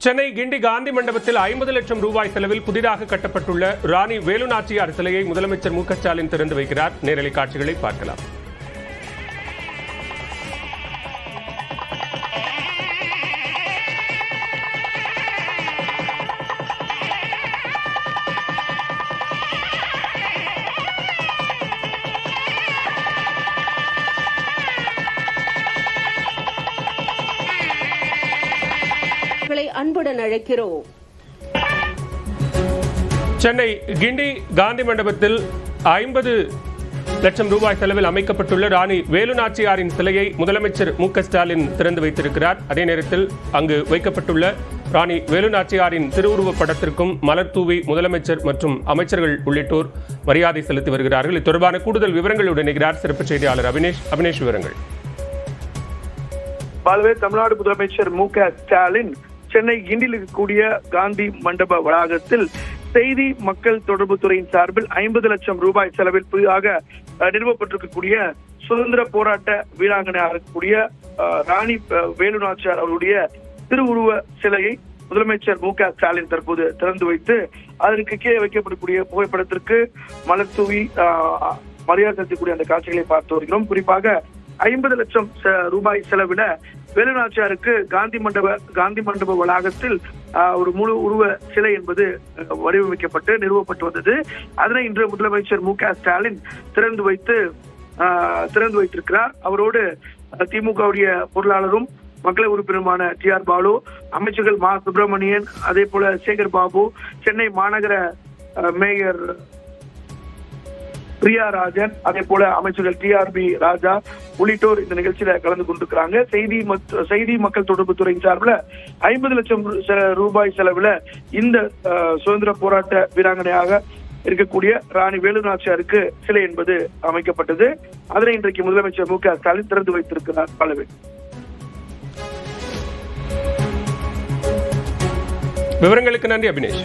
சென்னை கிண்டி காந்தி மண்டபத்தில் 50 லட்சம் ரூபாய் செலவில் புதிதாக கட்டப்பட்டுள்ள ராணி வேலு நாச்சியார் சிலையை முதலமைச்சர் மு க ஸ்டாலின் திறந்து வைக்கிறார். நேரலை காட்சிகளை பார்க்கலாம். அன்புடன் அழைக்கிறோம். சென்னை கிண்டி காந்தி மண்டபத்தில் 50 லட்சம் ரூபாய் செலவில் அமைக்கப்பட்டுள்ள ராணி வேலு நாச்சியாரின் சிலையை முதலமைச்சர் மு க ஸ்டாலின் திறந்து வைத்திருக்கிறார். அதே நேரத்தில் அங்கு வைக்கப்பட்டுள்ள ராணி வேலு நாச்சியாரின் திருவுருவப் படத்திற்கும் மலர் தூவி முதலமைச்சர் மற்றும் அமைச்சர்கள் உள்ளிட்டோர் மரியாதை செலுத்தி வருகிறார்கள். இது தொடர்பான கூடுதல் விவரங்களுடன் இணைகிறார் சிறப்பு செய்தியாளர் அபினேஷ். விவரங்கள். தமிழ்நாடு முதலமைச்சர் மு க ஸ்டாலின் சென்னை கிண்டியில் இருக்கக்கூடிய காந்தி மண்டப வளாகத்தில் செய்தி மக்கள் தொடர்பு துறையின் சார்பில் 50 லட்சம் ரூபாய் செலவில் புதிதாக நிறுவப்பட்டிருக்கக்கூடிய சுதந்திர போராட்ட வீராங்கனையாக இருக்கக்கூடிய ராணி வேலு நாச்சியார் அவருடைய திருவுருவ சிலையை முதலமைச்சர் மு க ஸ்டாலின் தற்போது திறந்து வைத்து அதற்கு கீழே வைக்கப்படக்கூடிய புகைப்படத்திற்கு மலர் தூவி மரியாதை செலுத்தக்கூடிய அந்த காட்சிகளை பார்த்து வருகிறோம். குறிப்பாக 50 லட்சம் ரூபாய் செலவில வேலு நாச்சியாருக்கு காந்தி மண்டப வளாகத்தில் ஒரு முழு உருவ சிலை என்பது வடிவமைக்கப்பட்டு நிறுவப்பட்டு வந்தது. அதனை இன்று முதலமைச்சர் மு க ஸ்டாலின் திறந்து வைத்திருக்கிறார். அவரோடு திமுகவுடைய பொருளாளரும் மக்களவை உறுப்பினருமான டி.ஆர். பாலு, அமைச்சர்கள் மா. சுப்பிரமணியன், அதே போல சேகர் பாபு, சென்னை மாநகர மேயர் பிரியா ராஜன், அதே போல அமைச்சர்கள் டி.ஆர்.பி. ராஜா உள்ளிட்டோர் இந்த நிகழ்ச்சியில கலந்து கொண்டிருக்கிறாங்க. செய்தி மக்கள் தொடர்பு துறையின் சார்பில் 50 லட்சம் ரூபாய் செலவுல இந்த சுதந்திர போராட்ட வீராங்கனையாக இருக்கக்கூடிய ராணி வேலு நாச்சியாருக்கு சிலை என்பது அமைக்கப்பட்டது. அதனை இன்றைக்கு முதலமைச்சர் மு க ஸ்டாலின் திறந்து வைத்திருக்கிறார். விவரங்களுக்கு நன்றி அபினேஷ்.